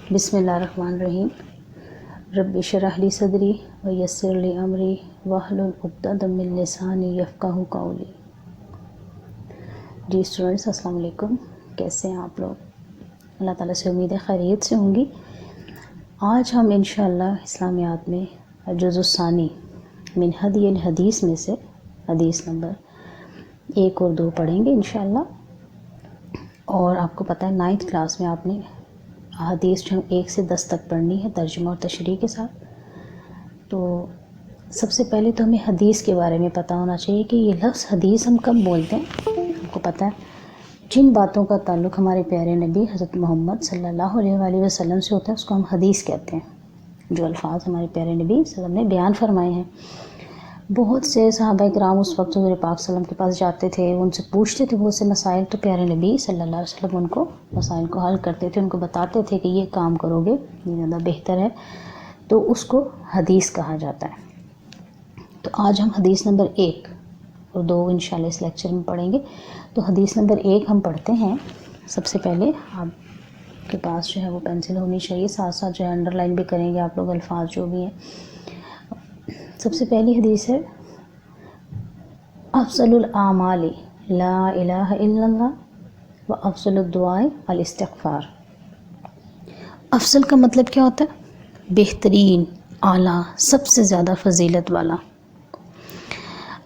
بسم اللہ الرحمن الرحیم۔ رب اشرح لی صدری ویسر لی امری واحلل عقدۃ من لسانی یفقہوا قولی۔ جی اسٹوڈنٹس، السلام علیکم، کیسے ہیں آپ لوگ؟ اللہ تعالیٰ سے امید ہے خیریت سے ہوں گی۔ آج ہم انشاءاللہ اسلامیات میں جزء ثانی من ہدی الحدیث میں سے حدیث نمبر 1 اور 2 پڑھیں گے انشاءاللہ۔ اور آپ کو پتہ ہے 9th کلاس میں آپ نے حدیث جو 1 سے 10 تک پڑھنی ہے ترجمہ اور تشریح کے ساتھ۔ تو سب سے پہلے تو ہمیں حدیث کے بارے میں پتہ ہونا چاہیے کہ یہ لفظ حدیث ہم کب بولتے ہیں۔ آپ کو پتہ ہے جن باتوں کا تعلق ہمارے پیارے نبی حضرت محمد صلی اللہ علیہ وآلہ وسلم سے ہوتا ہے اس کو ہم حدیث کہتے ہیں۔ جو الفاظ ہمارے پیارے نبی صلی اللہ علیہ وسلم نے بیان فرمائے ہیں، بہت سے صحابہ کرام اس وقت حضور پاک صلی اللہ علیہ وسلم کے پاس جاتے تھے، ان سے پوچھتے تھے بہت سے مسائل، تو پیارے نبی صلی اللہ علیہ وسلم ان کو مسائل کو حل کرتے تھے، ان کو بتاتے تھے کہ یہ کام کرو گے یہ زیادہ بہتر ہے، تو اس کو حدیث کہا جاتا ہے۔ تو آج ہم حدیث نمبر 1 اور 2 انشاءاللہ اس لیکچر میں پڑھیں گے۔ تو حدیث نمبر 1 ہم پڑھتے ہیں۔ سب سے پہلے آپ کے پاس جو ہے وہ پینسل ہونی چاہیے، ساتھ ساتھ جو ہے انڈر لائن بھی کریں گے آپ لوگ الفاظ جو بھی ہیں۔ سب سے پہلی حدیث ہے افضل الاعمال لا الہ الا اللہ و افضل الدعاء الاستغفار۔ افضل کا مطلب کیا ہوتا ہے؟ بہترین، اعلیٰ، سب سے زیادہ فضیلت والا۔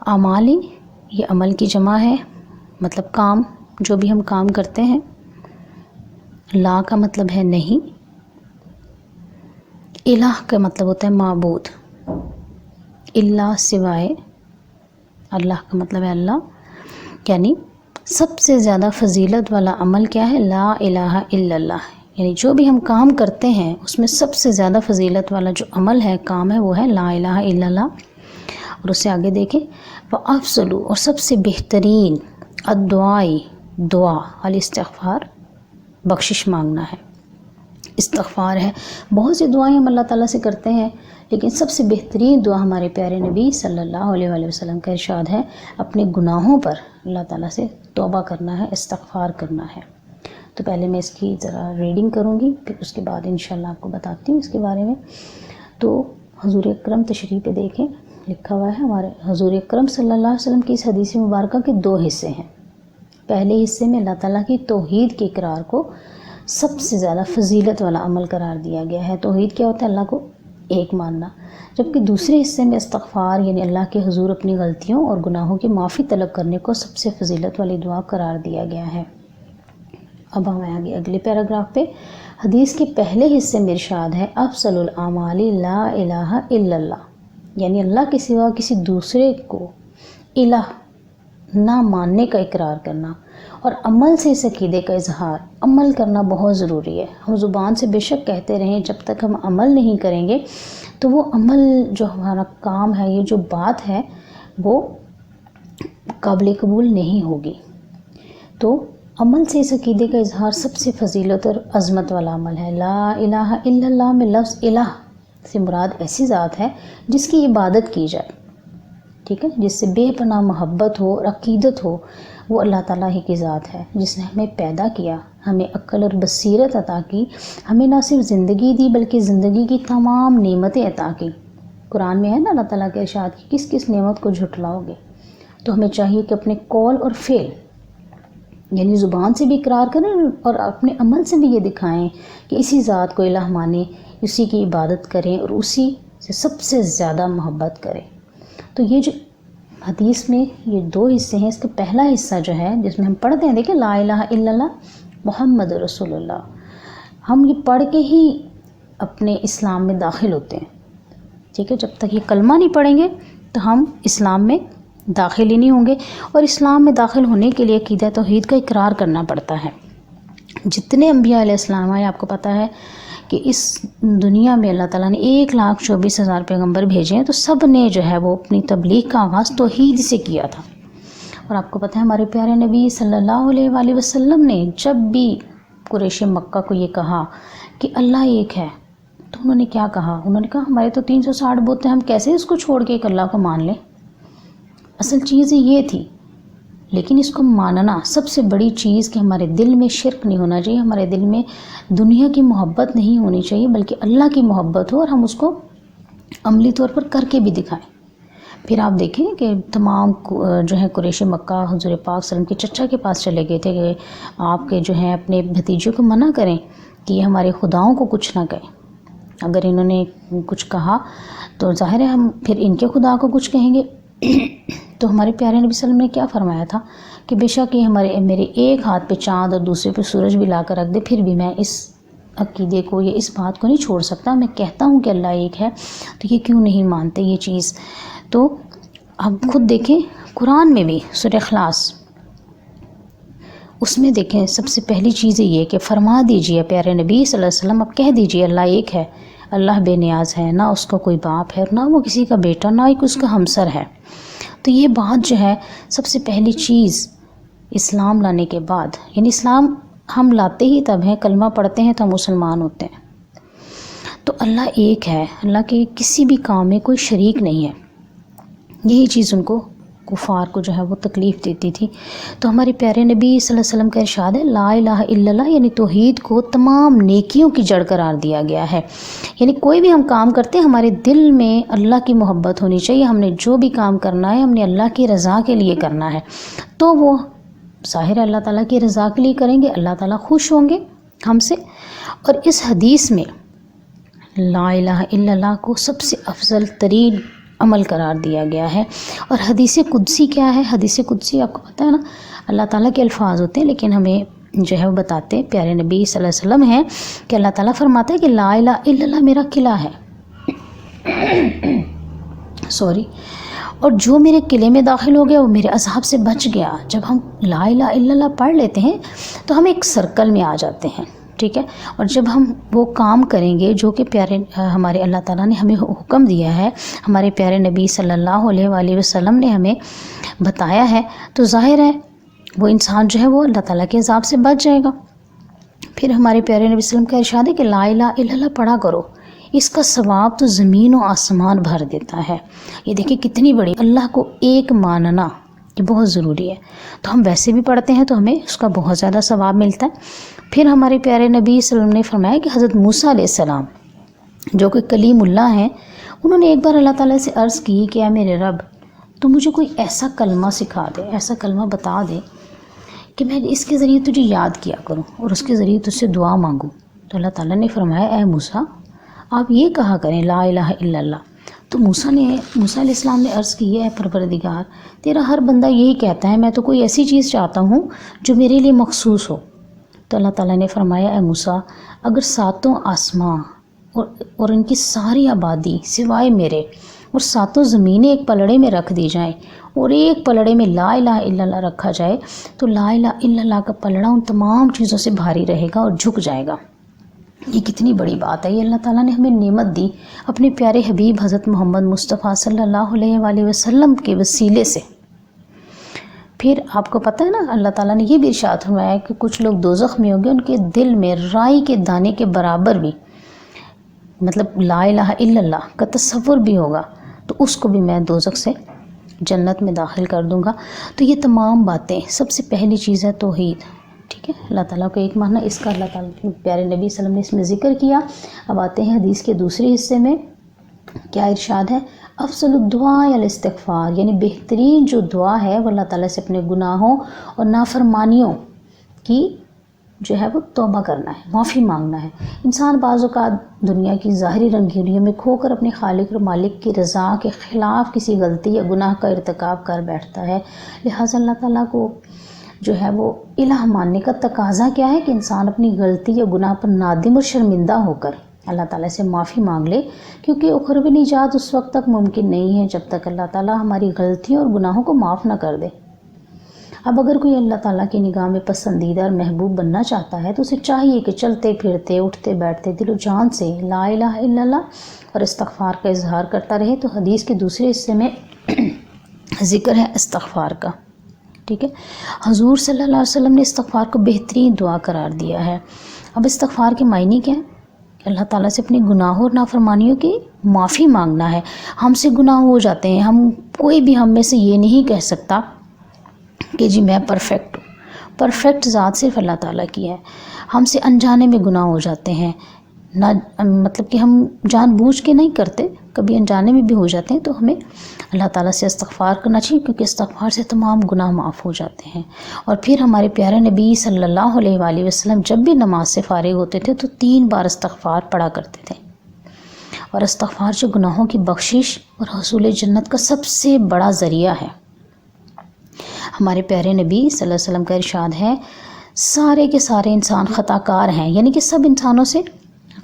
اعمالی یہ عمل کی جمع ہے، مطلب کام، جو بھی ہم کام کرتے ہیں۔ لا کا مطلب ہے نہیں۔ الہ کا مطلب ہوتا ہے معبود۔ اللہ سوائے، اللہ کا مطلب ہے اللہ، یعنی سب سے زیادہ فضیلت والا عمل کیا ہے؟ لا الہ الا اللہ، یعنی جو بھی ہم کام کرتے ہیں اس میں سب سے زیادہ فضیلت والا جو عمل ہے، کام ہے، وہ ہے لا الہ الا اللہ۔ اور اس سے آگے دیکھیں وَأَفْضَلُ، اور سب سے بہترین، الدعاء، دعا، الاستغفار، بخشش مانگنا ہے، استغفار ہے۔ بہت سی دعائیں ہم اللہ تعالیٰ سے کرتے ہیں، لیکن سب سے بہترین دعا ہمارے پیارے نبی صلی اللہ علیہ وآلہ وسلم کا ارشاد ہے اپنے گناہوں پر اللہ تعالیٰ سے توبہ کرنا ہے، استغفار کرنا ہے۔ تو پہلے میں اس کی ذرا ریڈنگ کروں گی، پھر اس کے بعد انشاءاللہ آپ کو بتاتی ہوں اس کے بارے میں۔ تو حضور اکرم تشریح پہ دیکھیں، لکھا ہوا ہے ہمارے حضور اکرم صلی اللہ علیہ وسلم کی اس حدیث مبارکہ کے 2 حصے ہیں۔ پہلے حصے میں اللہ تعالیٰ کی توحید کے اقرار کو سب سے زیادہ فضیلت والا عمل قرار دیا گیا ہے۔ توحید کیا ہوتا ہے؟ اللہ کو ایک ماننا۔ جبکہ دوسرے حصے میں استغفار، یعنی اللہ کے حضور اپنی غلطیوں اور گناہوں کی معافی طلب کرنے کو سب سے فضیلت والی دعا قرار دیا گیا ہے۔ اب ہم آگے اگلے پیراگراف پہ۔ حدیث کے پہلے حصے میں ارشاد ہے افضل الاعمال لا الہ الا اللہ، یعنی اللہ کے سوا کسی دوسرے کو الہ نہ ماننے کا اقرار کرنا، اور عمل سے اس عقیدے کا اظہار، عمل کرنا بہت ضروری ہے۔ ہم زبان سے بے شک کہتے رہیں، جب تک ہم عمل نہیں کریں گے تو وہ عمل جو ہمارا کام ہے، یہ جو بات ہے، وہ قابل قبول نہیں ہوگی۔ تو عمل سے اس عقیدے کا اظہار سب سے فضیلت اور عظمت والا عمل ہے۔ لا الہ الا اللہ میں لفظ الہ سے مراد ایسی ذات ہے جس کی عبادت کی جائے، ٹھیک ہے، جس سے بے پناہ محبت ہو اور عقیدت ہو، وہ اللہ تعالیٰ ہی کی ذات ہے، جس نے ہمیں پیدا کیا، ہمیں عقل اور بصیرت عطا کی، ہمیں نہ صرف زندگی دی بلکہ زندگی کی تمام نعمتیں عطا کی۔ قرآن میں ہے نا اللہ تعالیٰ کے ارشاد کی کس کس نعمت کو جھٹلاؤ گے؟ تو ہمیں چاہیے کہ اپنے قول اور فعل، یعنی زبان سے بھی اقرار کریں اور اپنے عمل سے بھی یہ دکھائیں کہ اسی ذات کو الہ مانیں، اسی کی عبادت کریں اور اسی سے سب سے زیادہ محبت کریں۔ تو یہ جو حدیث میں یہ 2 حصے ہیں، اس کا پہلا حصہ جو ہے جس میں ہم پڑھتے ہیں، دیکھیں لا الہ الا اللہ محمد رسول اللہ، ہم یہ پڑھ کے ہی اپنے اسلام میں داخل ہوتے ہیں، ٹھیک ہے۔ جب تک یہ کلمہ نہیں پڑھیں گے تو ہم اسلام میں داخل ہی نہیں ہوں گے، اور اسلام میں داخل ہونے کے لیے عقیدہ توحید کا اقرار کرنا پڑتا ہے۔ جتنے انبیاء علیہ السلام آئے، آپ کو پتہ ہے کہ اس دنیا میں اللہ تعالیٰ نے 1,24,000 پیغمبر بھیجے ہیں، تو سب نے جو ہے وہ اپنی تبلیغ کا آغاز توحید سے کیا تھا۔ اور آپ کو پتہ ہے ہمارے پیارے نبی صلی اللہ علیہ وآلہ وسلم نے جب بھی قریش مکہ کو یہ کہا کہ اللہ ایک ہے، تو انہوں نے کیا کہا؟ انہوں نے کہا ہمارے تو 360 بت ہیں، ہم کیسے اس کو چھوڑ کے ایک اللہ کو مان لیں؟ اصل چیز یہ تھی لیکن اس کو ماننا سب سے بڑی چیز کہ ہمارے دل میں شرک نہیں ہونا چاہیے، ہمارے دل میں دنیا کی محبت نہیں ہونی چاہیے، بلکہ اللہ کی محبت ہو اور ہم اس کو عملی طور پر کر کے بھی دکھائیں۔ پھر آپ دیکھیں کہ تمام جو ہے قریش مکہ حضور پاک صلی اللہ علیہ وسلم کے چچا کے پاس چلے گئے تھے کہ آپ کے جو ہیں اپنے بھتیجوں کو منع کریں کہ یہ ہمارے خداؤں کو کچھ نہ کہیں، اگر انہوں نے کچھ کہا تو ظاہر ہے ہم پھر ان کے خدا کو کچھ کہیں گے۔ تو ہمارے پیارے نبی صلی اللہ علیہ وسلم نے کیا فرمایا تھا کہ بے شک یہ میرے ایک ہاتھ پہ چاند اور دوسرے پہ سورج بھی لا کر رکھ دے، پھر بھی میں اس عقیدے کو یا اس بات کو نہیں چھوڑ سکتا، میں کہتا ہوں کہ اللہ ایک ہے، تو یہ کیوں نہیں مانتے یہ چیز؟ تو آپ خود دیکھیں قرآن میں بھی سورہ اخلاص، اس میں دیکھیں سب سے پہلی چیز یہ کہ فرما دیجئے پیارے نبی صلی اللہ علیہ وسلم، اب کہہ دیجئے اللہ ایک ہے، اللہ بے نیاز ہے، نہ اس کا کوئی باپ ہے، نہ وہ کسی کا بیٹا، نہ ہی اس کا ہمسر ہے۔ تو یہ بات جو ہے سب سے پہلی چیز اسلام لانے کے بعد، یعنی اسلام ہم لاتے ہی تب ہیں، کلمہ پڑھتے ہیں تو ہم مسلمان ہوتے ہیں۔ تو اللہ ایک ہے، اللہ کے کسی بھی کام میں کوئی شریک نہیں ہے، یہی چیز ان کو کفار کو جو ہے وہ تکلیف دیتی تھی۔ تو ہمارے پیارے نبی صلی اللہ علیہ وسلم کا ارشاد ہے لا الہ الا اللہ، یعنی توحید کو تمام نیکیوں کی جڑ قرار دیا گیا ہے۔ یعنی کوئی بھی ہم کام کرتے ہیں ہمارے دل میں اللہ کی محبت ہونی چاہیے، ہم نے جو بھی کام کرنا ہے ہم نے اللہ کی رضا کے لیے کرنا ہے، تو وہ ظاہر ہے اللہ تعالیٰ کی رضا کے لیے کریں گے، اللہ تعالیٰ خوش ہوں گے ہم سے۔ اور اس حدیث میں لا الہ الا اللہ کو سب سے افضل ترین عمل قرار دیا گیا ہے۔ اور حدیث قدسی کیا ہے؟ حدیث قدسی آپ کو پتہ ہے نا، اللہ تعالیٰ کے الفاظ ہوتے ہیں، لیکن ہمیں جو ہے وہ بتاتے ہیں پیارے نبی صلی اللہ علیہ وسلم ہیں کہ اللہ تعالیٰ فرماتا ہے کہ لا الہ الا اللہ میرا قلعہ ہے، اور جو میرے قلعے میں داخل ہو گیا وہ میرے عذاب سے بچ گیا۔ جب ہم لا الہ الا اللہ پڑھ لیتے ہیں تو ہم ایک سرکل میں آ جاتے ہیں، ٹھیک ہے، اور جب ہم وہ کام کریں گے جو کہ پیارے ہمارے اللہ تعالیٰ نے ہمیں حکم دیا ہے، ہمارے پیارے نبی صلی اللہ علیہ وآلہ وسلم نے ہمیں بتایا ہے، تو ظاہر ہے وہ انسان جو ہے وہ اللہ تعالیٰ کے عذاب سے بچ جائے گا۔ پھر ہمارے پیارے نبی صلی اللہ علیہ وسلم کا ارشاد ہے کہ لا الہ الا اللہ پڑھا کرو، اس کا ثواب تو زمین و آسمان بھر دیتا ہے۔ یہ دیکھیں کتنی بڑی، اللہ کو ایک ماننا یہ بہت ضروری ہے۔ تو ہم ویسے بھی پڑھتے ہیں تو ہمیں اس کا بہت زیادہ ثواب ملتا ہے۔ پھر ہمارے پیارے نبی صلی اللہ علیہ وسلم نے فرمایا کہ حضرت موسیٰ علیہ السلام جو کہ کلیم اللہ ہیں، انہوں نے ایک بار اللہ تعالیٰ سے عرض کی کہ اے میرے رب تو مجھے کوئی ایسا کلمہ سکھا دے، ایسا کلمہ بتا دے کہ میں اس کے ذریعے تجھے یاد کیا کروں اور اس کے ذریعے تجھ سے دعا مانگوں۔ تو اللہ تعالیٰ نے فرمایا اے موسیٰ آپ یہ کہا کریں لا الہ الا اللہ۔ تو موسیٰ علیہ السلام نے عرض کی اے پروردگار تیرا ہر بندہ یہی کہتا ہے، میں تو کوئی ایسی چیز چاہتا ہوں جو میرے لیے مخصوص ہو۔ تو اللہ تعالیٰ نے فرمایا اے موسیٰ اگر ساتوں آسمان اور ان کی ساری آبادی سوائے میرے اور ساتوں زمینیں ایک پلڑے میں رکھ دی جائیں اور ایک پلڑے میں لا الہ الا اللہ رکھا جائے تو لا الہ الا اللہ کا پلڑا ان تمام چیزوں سے بھاری رہے گا اور جھک جائے گا۔ یہ کتنی بڑی بات ہے، یہ اللہ تعالیٰ نے ہمیں نعمت دی اپنے پیارے حبیب حضرت محمد مصطفیٰ صلی اللہ علیہ وآلہ وسلم کے وسیلے سے۔ پھر آپ کو پتہ ہے نا اللہ تعالیٰ نے یہ بھی ارشاد فرمایا کہ کچھ لوگ دوزخ میں ہوں گے، ان کے دل میں رائی کے دانے کے برابر بھی مطلب لا الہ الا اللہ کا تصور بھی ہوگا، تو اس کو بھی میں دوزخ سے جنت میں داخل کر دوں گا۔ تو یہ تمام باتیں، سب سے پہلی چیز ہے توحید، ٹھیک ہے، اللہ تعالیٰ کو ایک ماننا، اس کا اللہ تعالیٰ کے پیارے نبی صلی اللہ علیہ وسلم نے اس میں ذکر کیا۔ اب آتے ہیں حدیث کے دوسرے حصے میں، کیا ارشاد ہے؟ افضل الدعاء الاستغفار، یعنی بہترین جو دعا ہے وہ اللہ تعالیٰ سے اپنے گناہوں اور نافرمانیوں کی جو ہے وہ توبہ کرنا ہے، معافی مانگنا ہے۔ انسان بعض اوقات دنیا کی ظاہری رنگینیوں میں کھو کر اپنے خالق اور مالک کی رضا کے خلاف کسی غلطی یا گناہ کا ارتکاب کر بیٹھتا ہے، لہٰذا اللہ تعالیٰ کو جو ہے وہ الہ ماننے کا تقاضا کیا ہے کہ انسان اپنی غلطی یا گناہ پر نادم اور شرمندہ ہو کر اللہ تعالیٰ سے معافی مانگ لے، کیونکہ اخروی نجات اس وقت تک ممکن نہیں ہے جب تک اللہ تعالیٰ ہماری غلطیوں اور گناہوں کو معاف نہ کر دے۔ اب اگر کوئی اللہ تعالیٰ کی نگاہ میں پسندیدہ اور محبوب بننا چاہتا ہے تو اسے چاہیے کہ چلتے پھرتے اٹھتے بیٹھتے دل و جان سے لا الہ الا اللہ اور استغفار کا اظہار کرتا رہے۔ تو حدیث کے دوسرے حصے میں ذکر ہے استغفار کا، ٹھیک ہے، حضور صلی اللہ علیہ وسلم نے استغفار کو بہترین دعا قرار دیا ہے۔ اب استغفار کے معنی کیا ہے؟ اللہ تعالیٰ سے اپنے گناہوں اور نافرمانیوں کی معافی مانگنا ہے۔ ہم سے گناہ ہو جاتے ہیں، کوئی بھی ہم میں سے یہ نہیں کہہ سکتا کہ جی میں پرفیکٹ ہوں. پرفیکٹ ذات صرف اللہ تعالیٰ کی ہے. ہم سے انجانے میں گناہ ہو جاتے ہیں، نہ مطلب کہ ہم جان بوجھ کے نہیں کرتے، کبھی انجانے میں بھی ہو جاتے ہیں، تو ہمیں اللہ تعالیٰ سے استغفار کرنا چاہیے، کیونکہ استغفار سے تمام گناہ معاف ہو جاتے ہیں. اور پھر ہمارے پیارے نبی صلی اللہ علیہ وآلہ وسلم جب بھی نماز سے فارغ ہوتے تھے تو 3 بار استغفار پڑھا کرتے تھے. اور استغفار جو گناہوں کی بخشش اور حصول جنت کا سب سے بڑا ذریعہ ہے. ہمارے پیارے نبی صلی اللہ علیہ وسلم کا ارشاد ہے، سارے کے سارے انسان خطا کار ہیں، یعنی کہ سب انسانوں سے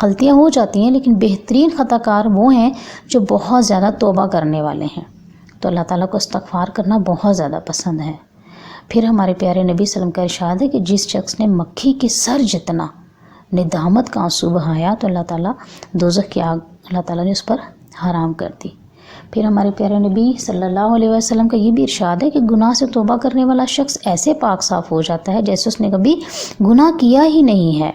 غلطیاں ہو جاتی ہیں، لیکن بہترین خطا کار وہ ہیں جو بہت زیادہ توبہ کرنے والے ہیں. تو اللہ تعالیٰ کو استغفار کرنا بہت زیادہ پسند ہے. پھر ہمارے پیارے نبی صلی اللہ علیہ وسلم کا ارشاد ہے کہ جس شخص نے مکھی کے سر جتنا ندامت کا آنسو بہایا تو اللہ تعالیٰ دوزخ کی آگ اللہ تعالیٰ نے اس پر حرام کر دی. پھر ہمارے پیارے نبی صلی اللہ علیہ وسلم کا یہ بھی ارشاد ہے کہ گناہ سے توبہ کرنے والا شخص ایسے پاک صاف ہو جاتا ہے جیسے اس نے کبھی گناہ کیا ہی نہیں ہے.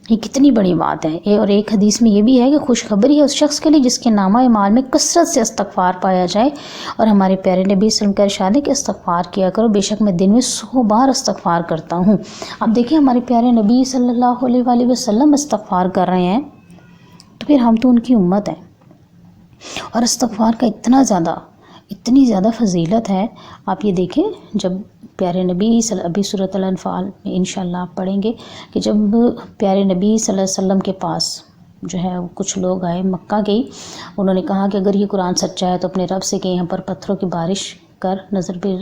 یہ کتنی بڑی بات ہے. اور ایک حدیث میں یہ بھی ہے کہ خوشخبری ہے اس شخص کے لیے جس کے نامہ اعمال میں کثرت سے استغفار پایا جائے. اور ہمارے پیارے نبی صلی اللہ علیہ وسلم کا ارشاد ہے کہ استغفار کیا کرو، بے شک میں دن میں 100 بار استغفار کرتا ہوں. اب دیکھیں ہمارے پیارے نبی صلی اللہ علیہ وآلہ وسلم استغفار کر رہے ہیں، تو پھر ہم تو ان کی امت ہیں. اور استغفار کا اتنی زیادہ فضیلت ہے. آپ یہ دیکھیں جب پیارے نبی ابھی سورۃ الانفال میں انشاءاللہ آپ پڑھیں گے کہ جب پیارے نبی صلی اللہ علیہ وسلم کے پاس جو ہے کچھ لوگ آئے مکہ کے، انہوں نے کہا کہ اگر یہ قرآن سچا ہے تو اپنے رب سے کہ یہاں پر پتھروں کی بارش کر. نظر پہ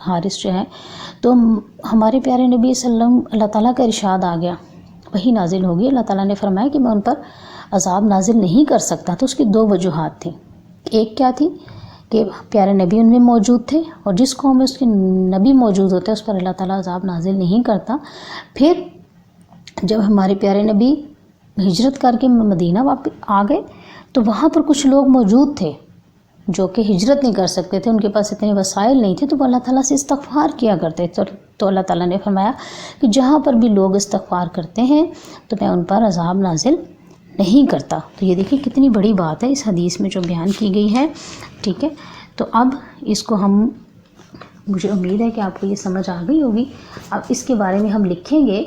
حارث جو ہے، تو ہمارے پیارے نبی صلی اللہ علیہ وسلم اللہ تعالیٰ کا ارشاد آ گیا، وہی نازل ہوگی. اللہ تعالیٰ نے فرمایا کہ میں ان پر عذاب نازل نہیں کر سکتا. تو اس کی 2 وجوہات تھیں. ایک کیا تھی کہ پیارے نبی ان میں موجود تھے، اور جس قوم میں اس کے نبی موجود ہوتے ہیں اس پر اللہ تعالیٰ عذاب نازل نہیں کرتا. پھر جب ہمارے پیارے نبی ہجرت کر کے مدینہ واپس آ گئے تو وہاں پر کچھ لوگ موجود تھے جو کہ ہجرت نہیں کر سکتے تھے، ان کے پاس اتنے وسائل نہیں تھے، تو وہ اللہ تعالیٰ سے استغفار کیا کرتے تھے. تو اللہ تعالیٰ نے فرمایا کہ جہاں پر بھی لوگ استغفار کرتے ہیں تو میں ان پر عذاب نازل نہیں کرتا. تو یہ دیکھیں کتنی بڑی بات ہے اس حدیث میں جو بیان کی گئی ہے. ٹھیک ہے، تو اب اس کو مجھے امید ہے کہ آپ کو یہ سمجھ آ گئی ہوگی. اب اس کے بارے میں ہم لکھیں گے.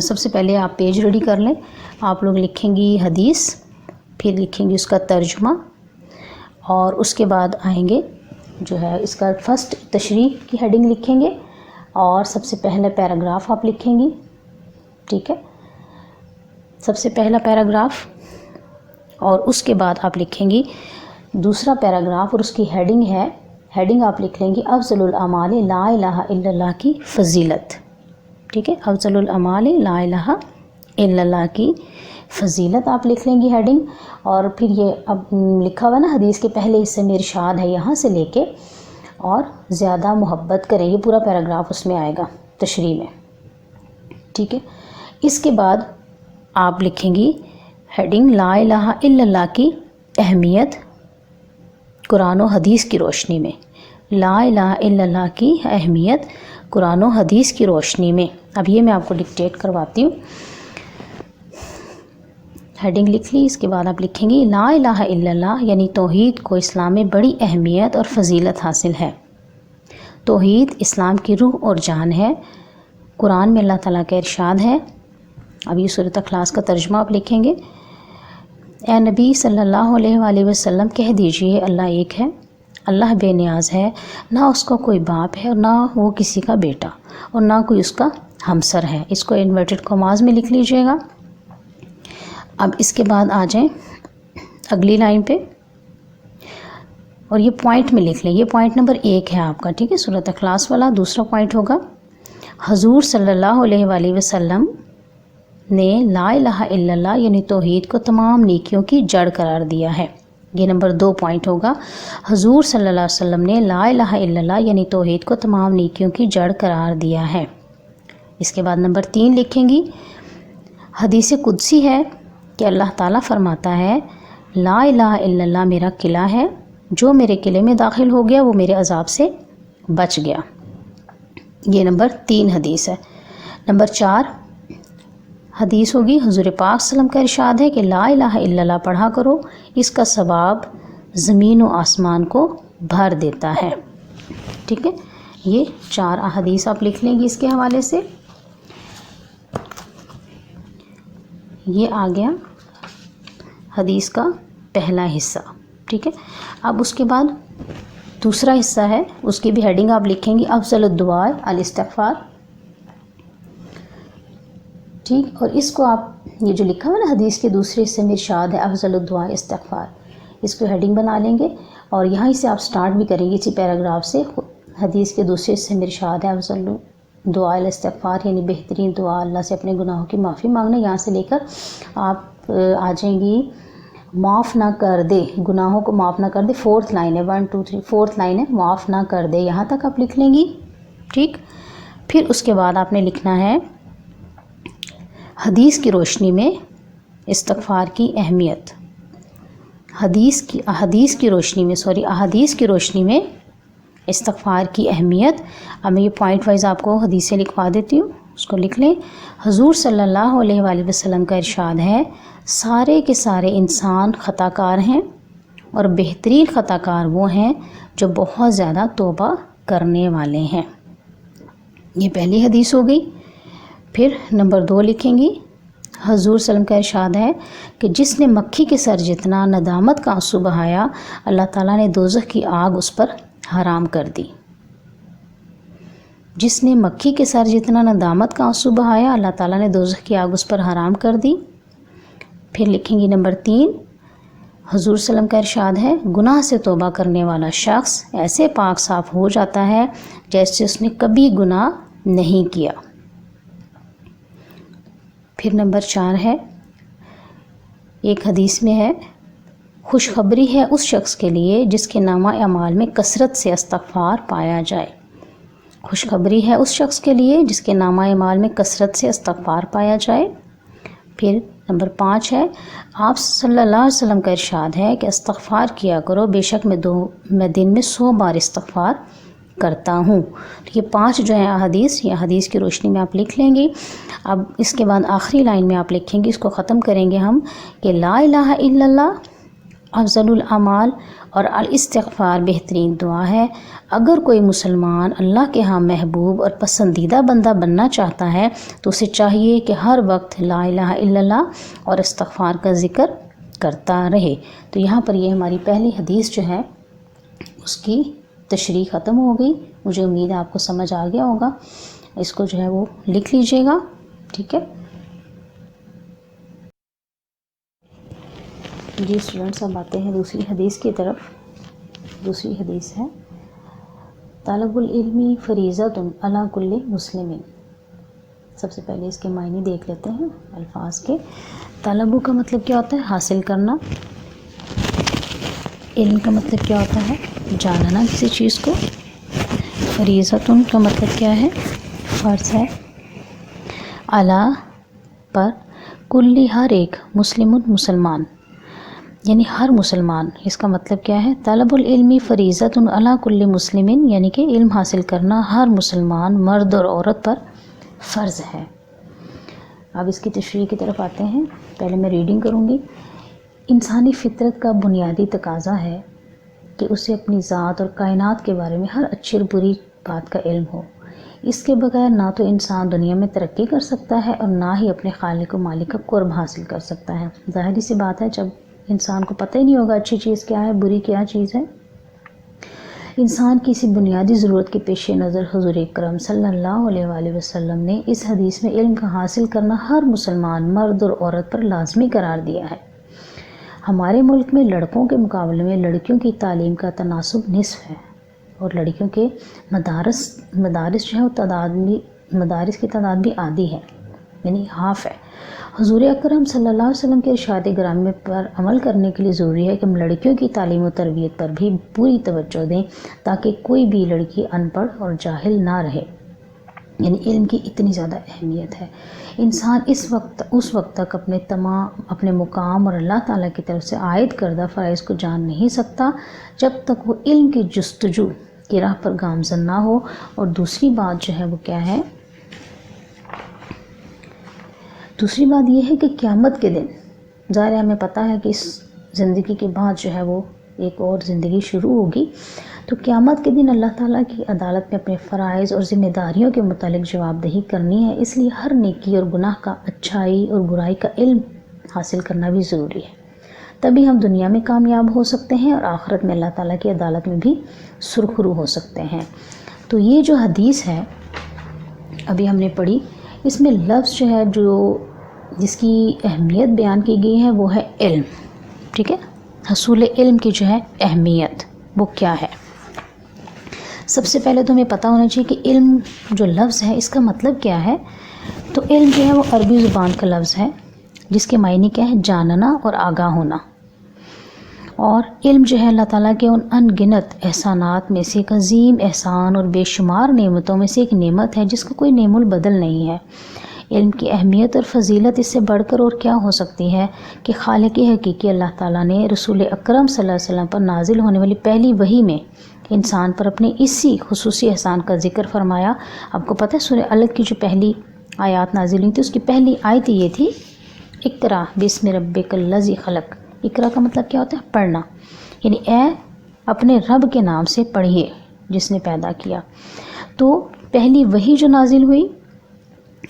سب سے پہلے آپ پیج ریڈی کر لیں. آپ لوگ لکھیں گی حدیث، پھر لکھیں گے اس کا ترجمہ، اور اس کے بعد آئیں گے جو ہے اس کا فرسٹ تشریح کی ہیڈنگ لکھیں گے، اور سب سے پہلا پیراگراف آپ لکھیں گی. ٹھیک ہے، سب سے پہلا پیراگراف، اور اس کے بعد آپ لکھیں گی دوسرا پیراگراف، اور اس کی ہیڈنگ آپ لکھ لیں گی افضل الاعمال لا الہ الا اللہ کی فضیلت. ٹھیک ہے، افضل الاعمال لا الہ الا اللہ کی فضیلت آپ لکھ لیں گی ہیڈنگ. اور پھر یہ اب لکھا ہوا نا حدیث کے پہلے حصے میں ارشاد ہے، یہاں سے لے کے اور زیادہ محبت کریں، یہ پورا پیراگراف اس میں آئے گا تشریح میں. ٹھیک ہے، اس کے بعد آپ لکھیں گی ہیڈنگ لا الہ الا اللہ کی اہمیت قرآن و حدیث کی روشنی میں. لا الہ الا اللہ کی اہمیت قرآن و حدیث کی روشنی میں. اب یہ میں آپ کو ڈکٹیٹ کرواتی ہوں. ہیڈنگ لکھ لی. اس کے بعد آپ لکھیں گی لا الہ الا اللہ یعنی توحید کو اسلام میں بڑی اہمیت اور فضیلت حاصل ہے. توحید اسلام کی روح اور جان ہے. قرآن میں اللہ تعالیٰ کا ارشاد ہے. اب یہ سورۃ اخلاص کا ترجمہ آپ لکھیں گے. اے نبی صلی اللہ علیہ وآلہ وسلم کہہ دیجئے اللہ ایک ہے، اللہ بے نیاز ہے، نہ اس کا کوئی باپ ہے اور نہ وہ کسی کا بیٹا اور نہ کوئی اس کا ہمسر ہے. اس کو انورٹڈ کاماز میں لکھ لیجئے گا. اب اس کے بعد آ جائیں اگلی لائن پہ، اور یہ پوائنٹ میں لکھ لیں. یہ پوائنٹ نمبر 1 ہے آپ کا. ٹھیک ہے، سورۃ اخلاص والا. دوسرا پوائنٹ ہوگا حضور صلی اللہ علیہ وآلہ وسلم نے لا الہ الا اللہ یعنی توحید کو تمام نیکیوں کی جڑ قرار دیا ہے. یہ نمبر 2 پوائنٹ ہوگا. حضور صلی اللہ علیہ وسلم نے لا الہ الا اللہ یعنی توحید کو تمام نیکیوں کی جڑ قرار دیا ہے. اس کے بعد نمبر 3 لکھیں گی حدیث قدسی ہے کہ اللہ تعالیٰ فرماتا ہے لا الہ الا اللہ میرا قلعہ ہے، جو میرے قلعے میں داخل ہو گیا وہ میرے عذاب سے بچ گیا. یہ نمبر 3 حدیث ہے. نمبر 4 حدیث ہوگی حضور پاک صلی اللہ علیہ وسلم کا ارشاد ہے کہ لا الہ الا اللہ پڑھا کرو، اس کا ثواب زمین و آسمان کو بھر دیتا ہے. ٹھیک ہے، یہ 4 احادیث آپ لکھ لیں گی اس کے حوالے سے. یہ آ گیا حدیث کا پہلا حصہ. ٹھیک ہے. اب اس کے بعد دوسرا حصہ ہے، اس کی بھی ہیڈنگ آپ لکھیں گی افضل الدعاء الاستغفار. ٹھیک. اور اس کو آپ یہ جو لکھا ہوا نا حدیث کے دوسرے حصے میں ارشاد ہے افضل الدعاء استغفار، اس کو ہیڈنگ بنا لیں گے اور یہاں سے آپ سٹارٹ بھی کریں گے اسی پیراگراف سے. حدیث کے دوسرے حصے میں ارشاد ہے افضل دعا الاستغفار، یعنی بہترین دعا اللہ سے اپنے گناہوں کی معافی مانگنا. یہاں سے لے کر آپ آ جائیں گی معاف نہ کر دے، گناہوں کو معاف نہ کر دے. 4th لائن ہے، 1 2 3 4th لائن ہے معاف نہ کر دے، یہاں تک آپ لکھ لیں گی. ٹھیک. پھر اس کے بعد آپ نے لکھنا ہے حدیث کی روشنی میں استغفار کی اہمیت. احادیث کی روشنی میں استغفار کی اہمیت. اب میں یہ پوائنٹ وائز آپ کو حدیثیں لکھوا دیتی ہوں، اس کو لکھ لیں. حضور صلی اللہ علیہ وآلہ وسلم کا ارشاد ہے سارے کے سارے انسان خطا کار ہیں اور بہترین خطا کار وہ ہیں جو بہت زیادہ توبہ کرنے والے ہیں. یہ پہلی حدیث ہو گئی. پھر نمبر 2 لکھیں گی حضور صلی اللہ علیہ وسلم کا ارشاد ہے کہ جس نے مکھی کے سر جتنا ندامت کا آنسو بہایا اللہ تعالیٰ نے دوزخ کی آگ اس پر حرام کر دی. جس نے مکھی کے سر جتنا ندامت کا آنسو بہایا اللہ تعالیٰ نے دوزخ کی آگ اس پر حرام کر دی. پھر لکھیں گی نمبر 3 حضور صلی اللہ علیہ وسلم کا ارشاد ہے گناہ سے توبہ کرنے والا شخص ایسے پاک صاف ہو جاتا ہے جیسے اس نے کبھی گناہ نہیں کیا. پھر نمبر 4 ہے، ایک حدیث میں ہے خوشخبری ہے اس شخص کے لیے جس کے نامہ اعمال میں کثرت سے استغفار پایا جائے. خوشخبری ہے اس شخص کے لیے جس کے نامہ اعمال میں کثرت سے استغفار پایا جائے. پھر نمبر 5 ہے آپ صلی اللہ علیہ وسلم کا ارشاد ہے کہ استغفار کیا کرو، بے شک میں دن میں 100 بار استغفار کرتا ہوں. یہ 5 جو ہیں احادیث، یہ حدیث کی روشنی میں آپ لکھ لیں گی. اب اس کے بعد آخری لائن میں آپ لکھیں گے، اس کو ختم کریں گے ہم، کہ لا الہ الا اللہ افضل الاعمال اور الاستغفار بہترین دعا ہے. اگر کوئی مسلمان اللہ کے ہاں محبوب اور پسندیدہ بندہ بننا چاہتا ہے تو اسے چاہیے کہ ہر وقت لا الہ الا اللہ اور استغفار کا ذکر کرتا رہے. تو یہاں پر یہ ہماری پہلی حدیث جو ہے اس کی تشریح ختم ہو گئی. مجھے امید ہے آپ کو سمجھ آ گیا ہوگا. اس کو جو ہے وہ لکھ لیجئے گا. ٹھیک ہے جی اسٹوڈنٹس، اب آتے ہیں دوسری حدیث کی طرف. دوسری حدیث ہے طلب العلم فریضۃ علی کل مسلم. سب سے پہلے اس کے معنی دیکھ لیتے ہیں الفاظ کے. طلب کا مطلب کیا ہوتا ہے؟ حاصل کرنا. علم کا مطلب کیا ہوتا ہے؟ جاننا کسی چیز کو. فریضۃ کا مطلب کیا ہے؟ فرض ہے. علی پر، کلی ہر ایک، مسلم مسلمان یعنی ہر مسلمان. اس کا مطلب کیا ہے؟ طلب العلم فریضۃ علی کل مسلم یعنی کہ علم حاصل کرنا ہر مسلمان مرد اور عورت پر فرض ہے. اب اس کی تشریح کی طرف آتے ہیں. پہلے میں ریڈنگ کروں گی. انسانی فطرت کا بنیادی تقاضا ہے کہ اسے اپنی ذات اور کائنات کے بارے میں ہر اچھی اور بری بات کا علم ہو. اس کے بغیر نہ تو انسان دنیا میں ترقی کر سکتا ہے اور نہ ہی اپنے خالق و مالک کا قرب حاصل کر سکتا ہے. ظاہری سی بات ہے، جب انسان کو پتہ ہی نہیں ہوگا اچھی چیز کیا ہے، بری کیا چیز ہے. انسان کی اسی بنیادی ضرورت کے پیش نظر حضور اکرم صلی اللہ علیہ وآلہ وسلم نے اس حدیث میں علم کا حاصل کرنا ہر مسلمان مرد اور عورت پر لازمی قرار دیا ہے. ہمارے ملک میں لڑکوں کے مقابلے میں لڑکیوں کی تعلیم کا تناسب نصف ہے اور لڑکیوں کے مدارس جو ہے وہ مدارس کی تعداد بھی آدھی ہے، یعنی ہاف ہے. حضور اکرم صلی اللہ علیہ وسلم کے ارشاد گرامی پر عمل کرنے کے لیے ضروری ہے کہ ہم لڑکیوں کی تعلیم و تربیت پر بھی پوری توجہ دیں تاکہ کوئی بھی لڑکی ان پڑھ اور جاہل نہ رہے. یعنی علم کی اتنی زیادہ اہمیت ہے. انسان اس وقت تک اپنے مقام اور اللہ تعالیٰ کی طرف سے عائد کردہ فرائض کو جان نہیں سکتا جب تک وہ علم کی جستجو کی راہ پر گامزن نہ ہو. اور دوسری بات جو ہے وہ کیا ہے؟ دوسری بات یہ ہے کہ قیامت کے دن، ظاہر ہے ہمیں پتہ ہے کہ اس زندگی کے بعد جو ہے وہ ایک اور زندگی شروع ہوگی. تو قیامت کے دن اللہ تعالیٰ کی عدالت میں اپنے فرائض اور ذمہ داریوں کے متعلق جواب دہی کرنی ہے، اس لیے ہر نیکی اور گناہ کا، اچھائی اور برائی کا علم حاصل کرنا بھی ضروری ہے، تبھی ہم دنیا میں کامیاب ہو سکتے ہیں اور آخرت میں اللہ تعالیٰ کی عدالت میں بھی سرخرو ہو سکتے ہیں۔ تو یہ جو حدیث ہے ابھی ہم نے پڑھی، اس میں لفظ جو ہے جس کی اہمیت بیان کی گئی ہے وہ ہے علم، ٹھیک ہے، حصول علم کی جو ہے اہمیت وہ کیا ہے۔ سب سے پہلے تو ہمیں پتہ ہونا چاہیے کہ علم جو لفظ ہے اس کا مطلب کیا ہے۔ تو علم جو ہے وہ عربی زبان کا لفظ ہے جس کے معنی کیا ہے، جاننا اور آگاہ ہونا، اور علم جو ہے اللہ تعالیٰ کے ان ان گنت احسانات میں سے ایک عظیم احسان اور بے شمار نعمتوں میں سے ایک نعمت ہے جس کا کوئی نعم البدل نہیں ہے۔ علم کی اہمیت اور فضیلت اس سے بڑھ کر اور کیا ہو سکتی ہے کہ خالق حقیقی اللہ تعالیٰ نے رسول اکرم صلی اللہ علیہ وسلم پر نازل ہونے والی پہلی وحی میں انسان پر اپنے اسی خصوصی احسان کا ذکر فرمایا۔ آپ کو پتہ ہے سورہ الگ کی جو پہلی آیات نازل ہوئی تھی اس کی پہلی آیت یہ تھی، اقرا بسم ربک الذی خلق۔ اقرا کا مطلب کیا ہوتا ہے، پڑھنا، یعنی اے اپنے رب کے نام سے پڑھیے جس نے پیدا کیا۔ تو پہلی وحی جو نازل ہوئی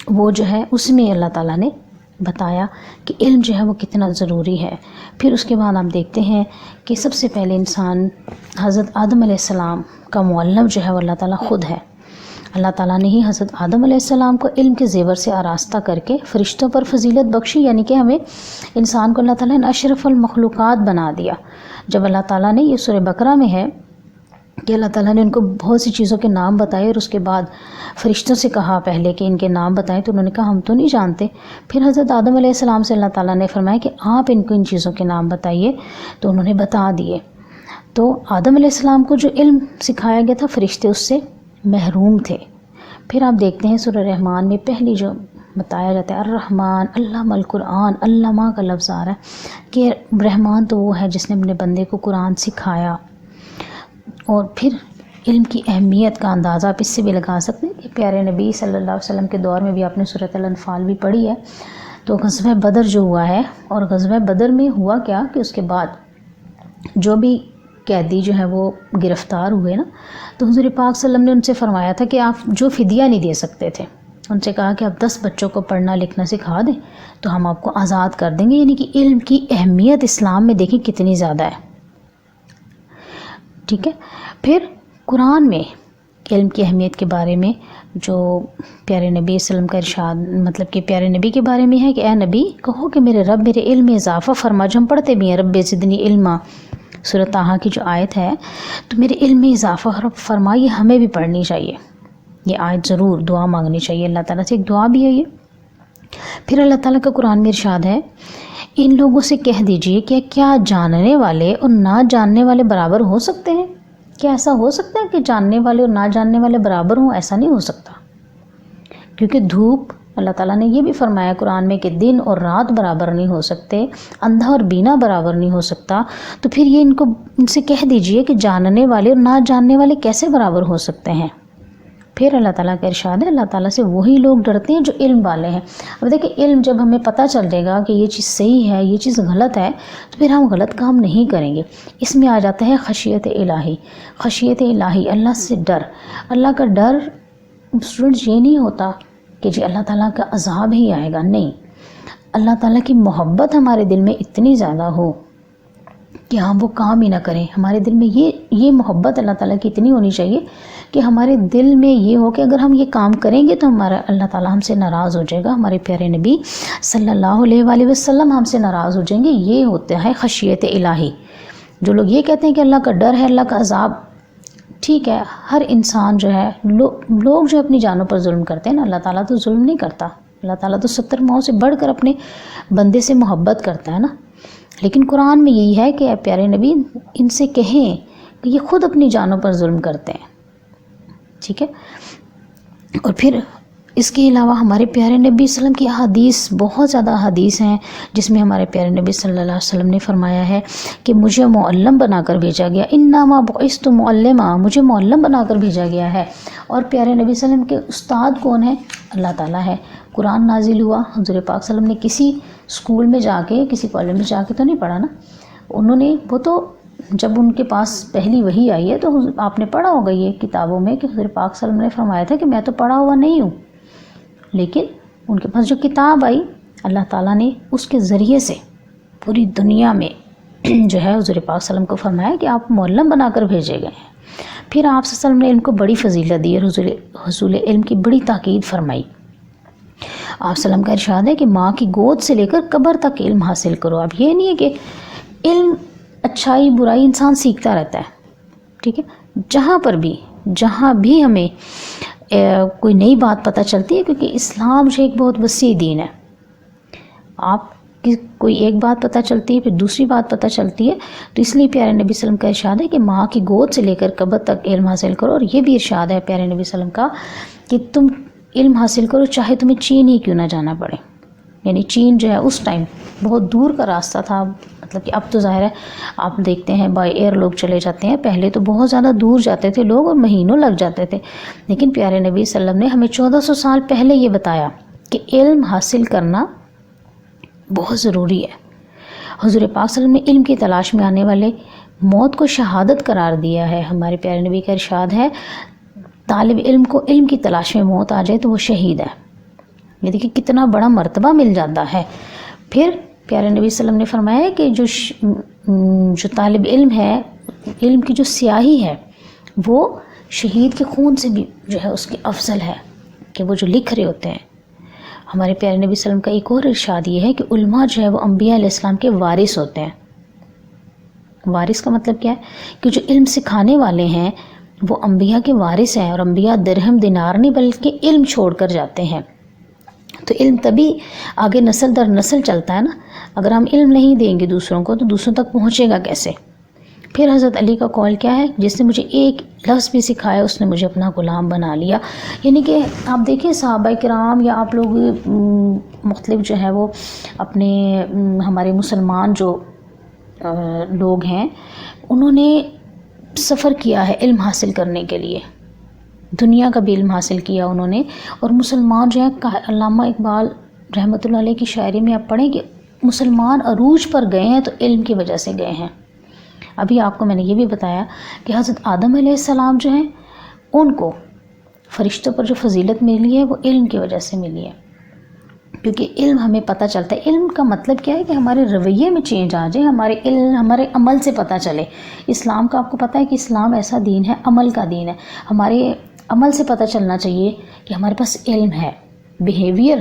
وہ جو ہے اس میں اللہ تعالیٰ نے بتایا کہ علم جو ہے وہ کتنا ضروری ہے۔ پھر اس کے بعد آپ دیکھتے ہیں کہ سب سے پہلے انسان حضرت آدم علیہ السلام کا معلم جو ہے وہ اللہ تعالیٰ خود ہے۔ اللہ تعالیٰ نے ہی حضرت آدم علیہ السلام کو علم کے زیور سے آراستہ کر کے فرشتوں پر فضیلت بخشی، یعنی کہ ہمیں انسان کو اللہ تعالیٰ نے اشرف المخلوقات بنا دیا۔ جب اللہ تعالیٰ نے، یہ سورہ بقرہ میں ہے کہ اللہ تعالیٰ نے ان کو بہت سی چیزوں کے نام بتائے اور اس کے بعد فرشتوں سے کہا پہلے کہ ان کے نام بتائیں، تو انہوں نے کہا ہم تو نہیں جانتے۔ پھر حضرت آدم علیہ السلام سے اللہ تعالیٰ نے فرمایا کہ آپ ان کو ان چیزوں کے نام بتائیے، تو انہوں نے بتا دیے۔ تو آدم علیہ السلام کو جو علم سکھایا گیا تھا فرشتے اس سے محروم تھے۔ پھر آپ دیکھتے ہیں سورہ رحمان میں پہلی جو بتایا جاتا ہے الرحمن علم القرآن، علامہ کا لفظ آ رہا ہے کہ رحمان تو وہ ہے جس نے اپنے بندے کو قرآن سکھایا۔ اور پھر علم کی اہمیت کا اندازہ آپ اس سے بھی لگا سکتے ہیں کہ پیارے نبی صلی اللہ علیہ وسلم کے دور میں بھی آپ نے سورۃ الانفال بھی پڑھی ہے۔ تو غزوہ بدر جو ہوا ہے، اور غزوہ بدر میں ہوا کیا کہ اس کے بعد جو بھی قیدی جو ہے وہ گرفتار ہوئے نا، تو حضور پاک صلی اللہ علیہ وسلم نے ان سے فرمایا تھا کہ آپ جو فدیہ نہیں دے سکتے تھے، ان سے کہا کہ آپ 10 بچوں کو پڑھنا لکھنا سکھا دیں تو ہم آپ کو آزاد کر دیں گے۔ یعنی کہ علم کی اہمیت اسلام میں دیکھیں کتنی زیادہ ہے، ٹھیک ہے۔ پھر قرآن میں علم کی اہمیت کے بارے میں جو پیارے نبی صلی اللہ علیہ وسلم کا ارشاد، مطلب کہ پیارے نبی کے بارے میں ہے کہ اے نبی کہو کہ میرے رب میرے علم میں اضافہ فرما، جو ہم پڑھتے بھی ہیں رب زدنی علما، سورۃ طٰہٰ کی جو آیت ہے، تو میرے علم میں اضافہ فرما، یہ ہمیں بھی پڑھنی چاہیے، یہ آیت ضرور دعا مانگنی چاہیے اللہ تعالیٰ سے، ایک دعا بھی ہے یہ۔ پھر اللہ تعالیٰ کا قرآن میں ارشاد ہے ان لوگوں سے کہہ دیجئے کہ کیا جاننے والے اور نہ جاننے والے برابر ہو سکتے ہیں؟ کیا ایسا ہو سکتا ہے کہ جاننے والے اور نہ جاننے والے برابر ہوں؟ ایسا نہیں ہو سکتا، کیونکہ دھوپ، اللہ تعالیٰ نے یہ بھی فرمایا قرآن میں کہ دن اور رات برابر نہیں ہو سکتے، اندھا اور بینا برابر نہیں ہو سکتا۔ تو پھر یہ ان سے کہہ دیجئے کہ جاننے والے اور نہ جاننے والے کیسے برابر ہو سکتے ہیں؟ پھر اللہ تعالیٰ کا ارشاد ہے اللہ تعالیٰ سے وہی لوگ ڈرتے ہیں جو علم والے ہیں۔ اب دیکھیں علم جب ہمیں پتہ چل جائے گا کہ یہ چیز صحیح ہے یہ چیز غلط ہے، تو پھر ہم غلط کام نہیں کریں گے۔ اس میں آ جاتا ہے خشیت الہی، خشیت الہی، اللہ سے ڈر۔ اللہ کا ڈر اسٹوڈنٹس یہ نہیں ہوتا کہ جی اللہ تعالیٰ کا عذاب ہی آئے گا، نہیں، اللہ تعالیٰ کی محبت ہمارے دل میں اتنی زیادہ ہو کہ ہم وہ کام ہی نہ کریں۔ ہمارے دل میں یہ محبت اللہ تعالیٰ کی اتنی ہونی چاہیے کہ ہمارے دل میں یہ ہو کہ اگر ہم یہ کام کریں گے تو ہمارا اللہ تعالیٰ ہم سے ناراض ہو جائے گا، ہمارے پیارے نبی صلی اللہ علیہ وآلہ وسلم ہم سے ناراض ہو جائیں گے۔ یہ ہوتا ہے خشیت الہی۔ جو لوگ یہ کہتے ہیں کہ اللہ کا ڈر ہے، اللہ کا عذاب، ٹھیک ہے، ہر انسان جو ہے لوگ جو اپنی جانوں پر ظلم کرتے ہیں نا، اللہ تعالیٰ تو ظلم نہیں کرتا، اللہ تعالیٰ تو 70 ماؤں سے بڑھ کر اپنے بندے سے محبت کرتا ہے نا۔ لیکن قرآن میں یہی ہے کہ اے پیارے نبی ان سے کہیں کہ یہ خود اپنی جانوں پر ظلم کرتے ہیں، ٹھیک ہے۔ اور پھر اس کے علاوہ ہمارے پیارے نبی صلی اللہ علیہ وسلم کی احادیث، بہت زیادہ احادیث ہیں جس میں ہمارے پیارے نبی صلی اللہ علیہ وسلم نے فرمایا ہے کہ مجھے معلم بنا کر بھیجا گیا، انما بعثت معلما، مجھے معلم بنا کر بھیجا گیا ہے۔ اور پیارے نبی صلی اللہ علیہ وسلم کے استاد کون ہیں؟ اللہ تعالیٰ ہے۔ قرآن نازل ہوا، حضور پاک صلی اللہ علیہ وسلم نے کسی اسکول میں جا کے، کسی کالج میں جا کے تو نہیں پڑھا نا، انہوں نے وہ تو جب ان کے پاس پہلی وحی آئی ہے تو آپ نے پڑھا ہوگا یہ کتابوں میں کہ حضور پاک صلی اللہ علیہ وسلم نے فرمایا تھا کہ میں تو پڑھا ہوا نہیں ہوں، لیکن ان کے پاس جو کتاب آئی اللہ تعالیٰ نے اس کے ذریعے سے پوری دنیا میں جو ہے حضور پاک صلی اللہ علیہ وسلم کو فرمایا کہ آپ معلم بنا کر بھیجے گئے ہیں۔ پھر آپ صلی اللہ علیہ وسلم نے علم کو بڑی فضیلت دی اور حصول علم کی بڑی تاکید فرمائی۔ آپ صلی اللہ علیہ وسلم کا ارشاد ہے کہ ماں کی گود سے لے کر قبر تک علم حاصل کرو۔ اب یہ نہیں ہے کہ علم اچھائی برائی انسان سیکھتا رہتا ہے، ٹھیک ہے، جہاں بھی ہمیں کوئی نئی بات پتہ چلتی ہے، کیونکہ اسلام جو ایک بہت وسیع دین ہے، آپ کی کوئی ایک بات پتہ چلتی ہے پھر دوسری بات پتہ چلتی ہے، تو اس لیے پیارے نبی صلی اللہ علیہ وسلم کا ارشاد ہے کہ ماں کی گود سے لے کر قبر تک علم حاصل کرو۔ اور یہ بھی ارشاد ہے پیارے نبی صلی اللہ علیہ وسلم کا کہ تم علم حاصل کرو چاہے تمہیں چین ہی کیوں نہ جانا پڑے۔ یعنی چین جو ہے اس ٹائم بہت دور کا راستہ تھا، مطلب کہ اب تو ظاہر ہے آپ دیکھتے ہیں بائی ایئر لوگ چلے جاتے ہیں، پہلے تو بہت زیادہ دور جاتے تھے لوگ اور مہینوں لگ جاتے تھے، لیکن پیارے نبی صلی اللہ علیہ وسلم نے ہمیں 1400 سال پہلے یہ بتایا کہ علم حاصل کرنا بہت ضروری ہے۔ حضور پاک صلی اللہ علیہ وسلم نے علم کی تلاش میں آنے والے موت کو شہادت قرار دیا ہے۔ ہمارے پیارے نبی کا ارشاد ہے طالب علم کو علم کی تلاش میں موت آ جائے تو وہ شہید ہے۔ یہ دیکھیں کتنا بڑا مرتبہ مل جاتا ہے۔ پھر پیارے نبی صلی اللہ علیہ وسلم نے فرمایا ہے کہ جو طالب علم ہے، علم کی جو سیاہی ہے وہ شہید کے خون سے بھی جو ہے اس کی افضل ہے، کہ وہ جو لکھ رہے ہوتے ہیں۔ ہمارے پیارے نبی صلی اللہ علیہ وسلم کا ایک اور ارشاد یہ ہے کہ علماء جو ہے وہ انبیاء علیہ السلام کے وارث ہوتے ہیں۔ وارث کا مطلب کیا ہے کہ جو علم سکھانے والے ہیں وہ انبیاء کے وارث ہیں، اور انبیاء درہم دینار نہیں بلکہ علم چھوڑ کر جاتے ہیں۔ تو علم تبھی آگے نسل در نسل چلتا ہے نا، اگر ہم علم نہیں دیں گے دوسروں کو تو دوسروں تک پہنچے گا کیسے؟ پھر حضرت علی کا قول کیا ہے، جس نے مجھے ایک لفظ بھی سکھایا اس نے مجھے اپنا غلام بنا لیا۔ یعنی کہ آپ دیکھیں صحابہ کرام یا آپ لوگ مختلف جو ہے وہ اپنے ہمارے مسلمان جو لوگ ہیں انہوں نے سفر کیا ہے علم حاصل کرنے کے لیے، دنیا کا بھی علم حاصل کیا انہوں نے۔ اور مسلمان جو ہے علامہ اقبال رحمۃ اللہ علیہ کی شاعری میں آپ پڑھیں کہ مسلمان عروج پر گئے ہیں تو علم کی وجہ سے گئے ہیں۔ ابھی آپ کو میں نے یہ بھی بتایا کہ حضرت آدم علیہ السلام جو ہیں ان کو فرشتوں پر جو فضیلت ملی ہے وہ علم کی وجہ سے ملی ہے، کیونکہ علم ہمیں پتہ چلتا ہے۔ علم کا مطلب کیا ہے کہ ہمارے رویے میں چینج آ جائے، ہمارے عمل سے پتہ چلے۔ اسلام کا آپ کو پتہ ہے کہ اسلام ایسا دین ہے، عمل کا دین ہے۔ ہمارے عمل سے پتہ چلنا چاہیے کہ ہمارے پاس علم ہے، بیہیویئر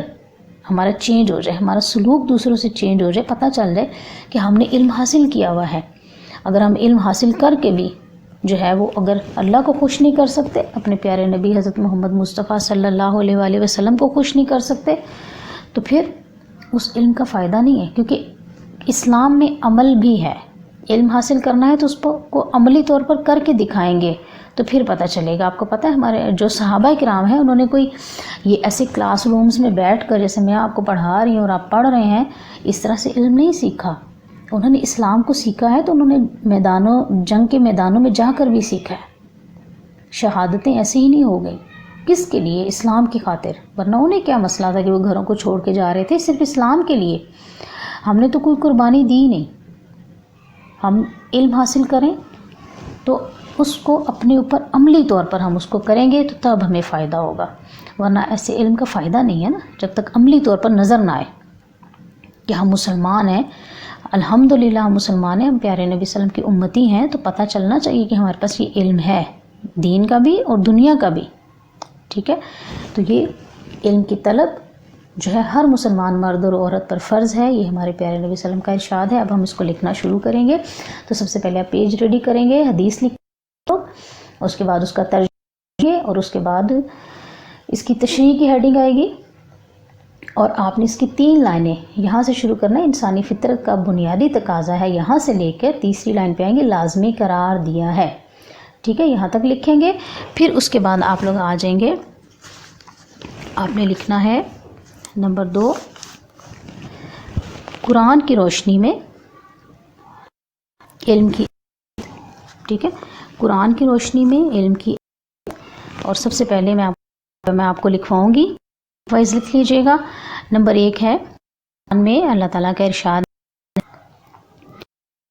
ہمارا چینج ہو جائے، ہمارا سلوک دوسروں سے چینج ہو جائے، پتہ چل جائے کہ ہم نے علم حاصل کیا ہوا ہے۔ اگر ہم علم حاصل کر کے بھی جو ہے وہ اگر اللہ کو خوش نہیں کر سکتے، اپنے پیارے نبی حضرت محمد مصطفیٰ صلی اللہ علیہ وآلہ وسلم کو خوش نہیں کر سکتے، تو پھر اس علم کا فائدہ نہیں ہے، کیونکہ اسلام میں عمل بھی ہے۔ علم حاصل کرنا ہے تو اس کو عملی طور پر کر کے دکھائیں گے تو پھر پتہ چلے گا۔ آپ کو پتہ ہے ہمارے جو صحابہ کرام ہیں انہوں نے کوئی یہ ایسے کلاس رومز میں بیٹھ کر جیسے میں آپ کو پڑھا رہی ہوں اور آپ پڑھ رہے ہیں اس طرح سے علم نہیں سیکھا۔ انہوں نے اسلام کو سیکھا ہے تو انہوں نے جنگ کے میدانوں میں جا کر بھی سیکھا ہے۔ شہادتیں ایسے ہی نہیں ہو گئی، کس کے لیے؟ اسلام کی خاطر، ورنہ انہیں کیا مسئلہ تھا کہ وہ گھروں کو چھوڑ کے جا رہے تھے، صرف اسلام کے لیے۔ ہم نے تو کوئی قربانی دی نہیں۔ ہم علم حاصل کریں تو اس کو اپنے اوپر عملی طور پر ہم اس کو کریں گے تو تب ہمیں فائدہ ہوگا، ورنہ ایسے علم کا فائدہ نہیں ہے نا جب تک عملی طور پر نظر نہ آئے کہ ہم مسلمان ہیں۔ الحمدللہ ہم مسلمان ہیں، ہم پیارے نبی صلی اللہ علیہ وسلم کی امتی ہیں، تو پتہ چلنا چاہیے کہ ہمارے پاس یہ علم ہے، دین کا بھی اور دنیا کا بھی، ٹھیک ہے۔ تو یہ علم کی طلب جو ہے ہر مسلمان مرد اور عورت پر فرض ہے، یہ ہمارے پیارے نبی صلی اللہ علیہ وسلم کا ارشاد ہے۔ اب ہم اس کو لکھنا شروع کریں گے، تو سب سے پہلے آپ پیج ریڈی کریں گے، حدیث لکھ، اس کے بعد اس کا ترجمہ اور اس کے بعد اس کی تشریح کی ہیڈنگ آئے گی، اور آپ نے اس کی 3 لائنیں یہاں سے شروع کرنا ہے۔ انسانی فطرت کا بنیادی تقاضا ہے، یہاں سے لے کر تیسری لائن پہ آئیں گے، لازمی قرار دیا ہے، ٹھیک ہے، یہاں تک لکھیں گے۔ پھر اس کے بعد آپ لوگ آ جائیں گے، آپ نے لکھنا ہے نمبر 2، قرآن کی روشنی میں علم کی، ٹھیک ہے، قرآن کی روشنی میں علم کی۔ اور سب سے پہلے میں آپ کو لکھواؤں گی، وائز لکھ لیجئے گا۔ نمبر 1 ہے قرآن میں اللہ تعالیٰ کا ارشاد،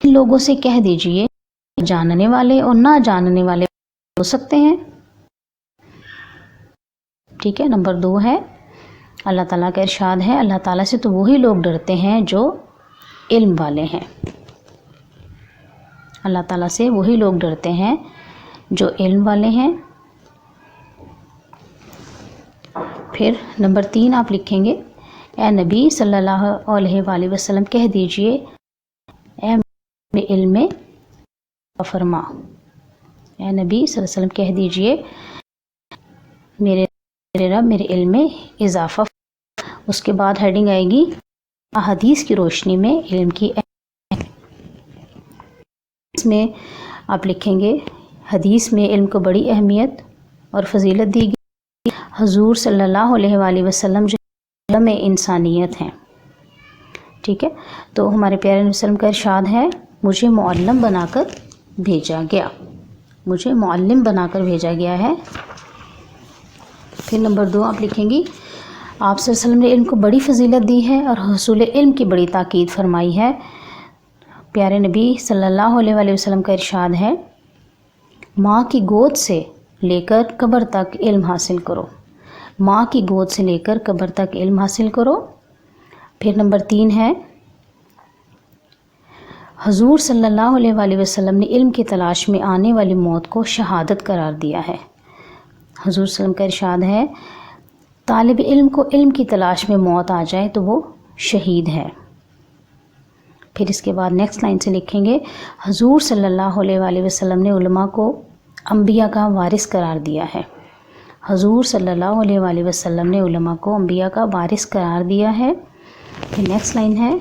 ان لوگوں سے کہہ دیجئے جاننے والے اور نہ جاننے والے ہو سکتے ہیں. ٹھیک ہے. نمبر 2 ہے اللہ تعالیٰ کا ارشاد ہے اللہ تعالیٰ سے تو وہی لوگ ڈرتے ہیں جو علم والے ہیں. اللہ تعالیٰ سے وہی لوگ ڈرتے ہیں جو علم والے ہیں. پھر نمبر 3 آپ لکھیں گے اے نبی صلی اللہ علیہ وآلہ وسلم کہہ دیجئے اے میرے علم میں فرما. اے نبی صلی اللہ علیہ وسلم کہہ دیجئے میرے رب میرے علم میں اضافہ. اس کے بعد ہیڈنگ آئے گی احادیث کی روشنی میں علم کی. اس میں آپ لکھیں گے حدیث میں علم کو بڑی اہمیت اور فضیلت دی گئی. حضور صلی اللہ علیہ وآلہ وسلم جو علم انسانیت ہیں. ٹھیک ہے. تو ہمارے پیارے نبی وسلم کا ارشاد ہے مجھے معلم بنا کر بھیجا گیا. مجھے معلم بنا کر بھیجا گیا ہے. پھر نمبر 2 آپ لکھیں گی آپ صلی اللہ علیہ وسلم نے علم کو بڑی فضیلت دی ہے اور حصول علم کی بڑی تاکید فرمائی ہے. پیارے نبی صلی اللہ علیہ وآلہ وسلم کا ارشاد ہے ماں کی گود سے لے کر قبر تک علم حاصل کرو. ماں کی گود سے لے کر قبر تک علم حاصل کرو. پھر نمبر 3 ہے حضور صلی اللہ علیہ وآلہ وسلم نے علم کی تلاش میں آنے والی موت کو شہادت قرار دیا ہے. حضور صلی اللہ علیہ وسلم کا ارشاد ہے طالب علم کو علم کی تلاش میں موت آ جائے تو وہ شہید ہے. پھر اس کے بعد نیکسٹ لائن سے لکھیں گے حضور صلی اللہ علیہ وآلہ وسلم نے علماء کو انبیاء کا وارث قرار دیا ہے. حضور صلی اللہ علیہ وآلہ وسلم نے علماء کو انبیاء کا وارث قرار دیا ہے. پھر نیکسٹ لائن ہے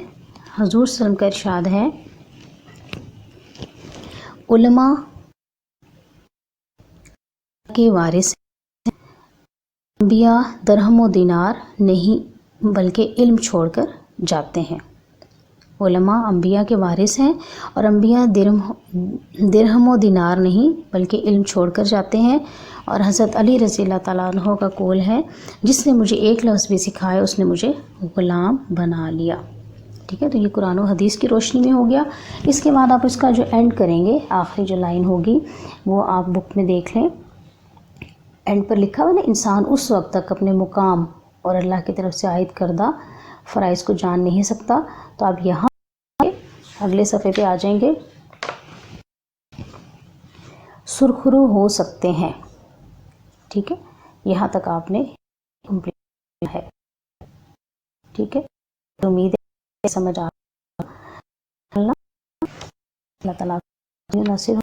حضور صلی اللہ علیہ وسلم کا ارشاد ہے علماء کے وارث انبیاء درہم و دینار نہیں بلکہ علم چھوڑ کر جاتے ہیں. علماء انبیاء کے وارث ہیں اور انبیاء درہم و دینار نہیں بلکہ علم چھوڑ کر جاتے ہیں. اور حضرت علی رضی اللہ تعالیٰ عنہ کا قول ہے جس نے مجھے ایک لفظ بھی سکھایا اس نے مجھے غلام بنا لیا. ٹھیک ہے. تو یہ قرآن و حدیث کی روشنی میں ہو گیا. اس کے بعد آپ اس کا جو اینڈ کریں گے آخری جو لائن ہوگی وہ آپ بک میں دیکھ لیں. اینڈ پر لکھا ہوا نا انسان اس وقت تک اپنے مقام اور اللہ کی طرف سے عائد کردہ فرائض کو جان نہیں سکتا. تو آپ یہاں اگلے صفحے پہ آ جائیں گے سرخرو ہو سکتے ہیں. ٹھیک ہے. یہاں تک آپ نے کمپلیٹ ہے. ٹھیک ہے. امید ہے سمجھ آ اللہ تعالیٰ نصیب